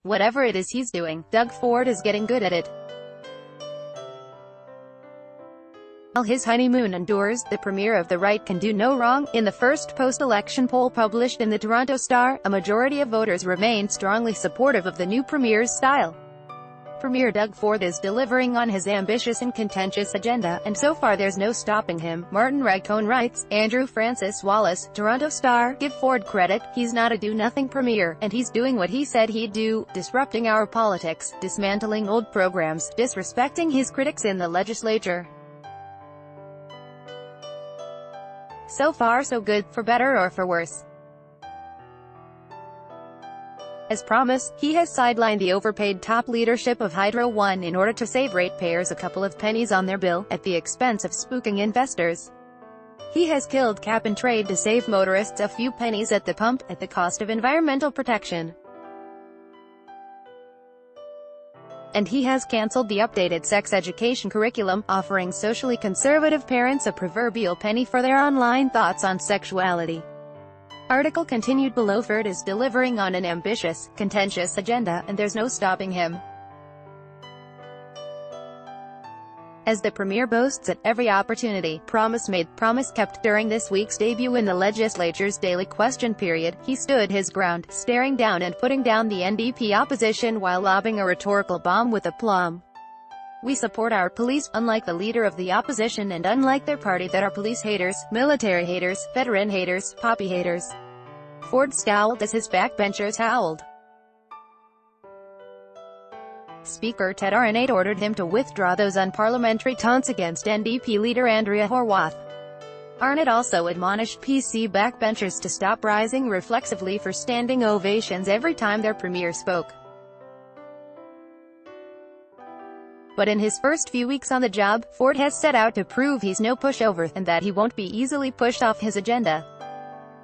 Whatever it is he's doing, Doug Ford is getting good at it. While his honeymoon endures, the premier of the right can do no wrong. In the first post-election poll published in the Toronto Star, a majority of voters remain strongly supportive of the new premier's style. Premier Doug Ford is delivering on his ambitious and contentious agenda, and so far there's no stopping him. Martin Ragcone writes, Andrew Francis Wallace, Toronto Star, give Ford credit, he's not a do-nothing premier, and he's doing what he said he'd do, disrupting our politics, dismantling old programs, disrespecting his critics in the legislature. So far so good, for better or for worse. As promised, he has sidelined the overpaid top leadership of Hydro One in order to save ratepayers a couple of pennies on their bill, at the expense of spooking investors. He has killed cap-and-trade to save motorists a few pennies at the pump, at the cost of environmental protection. And he has cancelled the updated sex education curriculum, offering socially conservative parents a proverbial penny for their online thoughts on sexuality. Article continued below. Ford is delivering on an ambitious, contentious agenda, and there's no stopping him. As the premier boasts at every opportunity, promise made, promise kept. During this week's debut in the legislature's daily question period, he stood his ground, staring down and putting down the NDP opposition while lobbing a rhetorical bomb with aplomb. We support our police, unlike the leader of the opposition and unlike their party that are police haters, military haters, veteran haters, poppy haters. Ford scowled as his backbenchers howled. Speaker Ted Arnott ordered him to withdraw those unparliamentary taunts against NDP leader Andrea Horwath. Arnott also admonished PC backbenchers to stop rising reflexively for standing ovations every time their premier spoke. But in his first few weeks on the job, Ford has set out to prove he's no pushover, and that he won't be easily pushed off his agenda.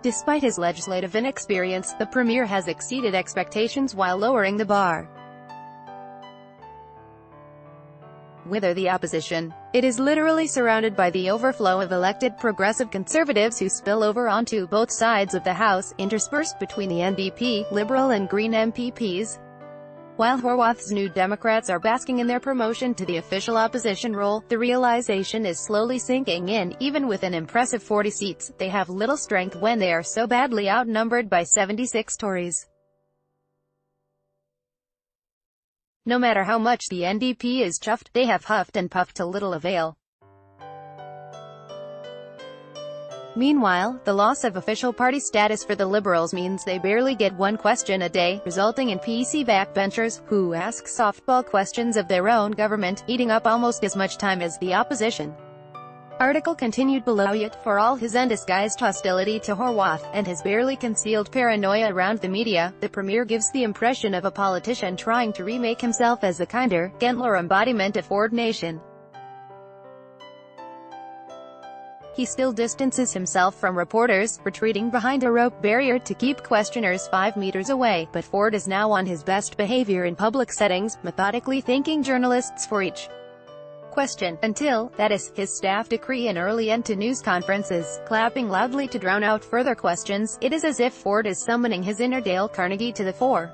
Despite his legislative inexperience, the premier has exceeded expectations while lowering the bar. Wither the opposition. It is literally surrounded by the overflow of elected progressive conservatives who spill over onto both sides of the House, interspersed between the NDP, Liberal and Green MPPs. While Horwath's New Democrats are basking in their promotion to the official opposition role, the realization is slowly sinking in. Even with an impressive 40 seats, they have little strength when they are so badly outnumbered by 76 Tories. No matter how much the NDP is chuffed, they have huffed and puffed to little avail. Meanwhile, the loss of official party status for the Liberals means they barely get one question a day, resulting in PC backbenchers, who ask softball questions of their own government, eating up almost as much time as the opposition. Article continued below. Yet, for all his undisguised hostility to Horwath, and his barely concealed paranoia around the media, the premier gives the impression of a politician trying to remake himself as the kinder, gentler embodiment of Ford Nation. He still distances himself from reporters, retreating behind a rope barrier to keep questioners 5 meters away, but Ford is now on his best behavior in public settings, methodically thanking journalists for each question, until, that is, his staff decree an early end to news conferences, clapping loudly to drown out further questions. It is as if Ford is summoning his inner Dale Carnegie to the fore.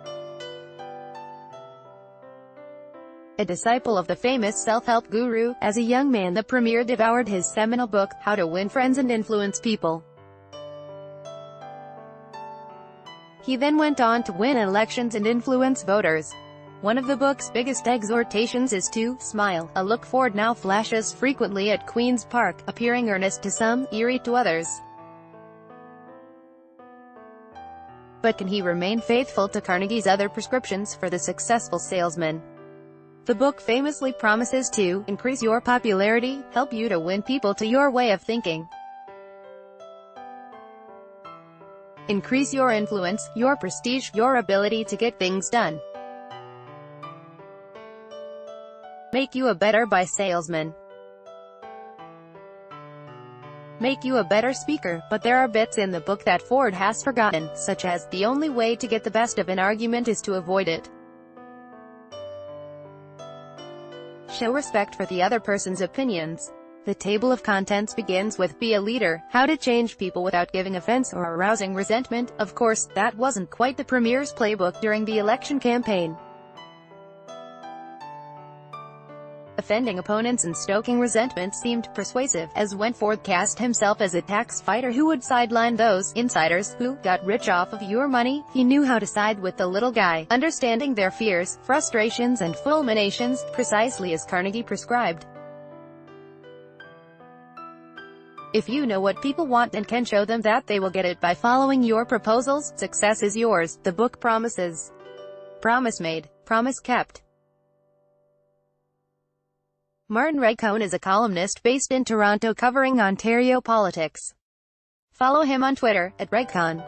A disciple of the famous self-help guru, as a young man the premier devoured his seminal book, How to Win Friends and Influence People. He then went on to win elections and influence voters. One of the book's biggest exhortations is to smile, a look Ford now flashes frequently at Queen's Park, appearing earnest to some, eerie to others. But can he remain faithful to Carnegie's other prescriptions for the successful salesman? The book famously promises to increase your popularity, help you to win people to your way of thinking, increase your influence, your prestige, your ability to get things done, make you a better salesman, make you a better speaker. But there are bits in the book that Ford has forgotten, such as, the only way to get the best of an argument is to avoid it. Show respect for the other person's opinions. The table of contents begins with "Be a leader, how to change people without giving offense or arousing resentment." Of course, that wasn't quite the Premier's playbook during the election campaign. Offending opponents and stoking resentment seemed persuasive, as Wentworth cast himself as a tax fighter who would sideline those insiders who got rich off of your money. He knew how to side with the little guy, understanding their fears, frustrations and fulminations, precisely as Carnegie prescribed. If you know what people want and can show them that they will get it by following your proposals, success is yours, the book promises. Promise made, promise kept. Martin Regcon is a columnist based in Toronto covering Ontario politics. Follow him on Twitter, @Regcon.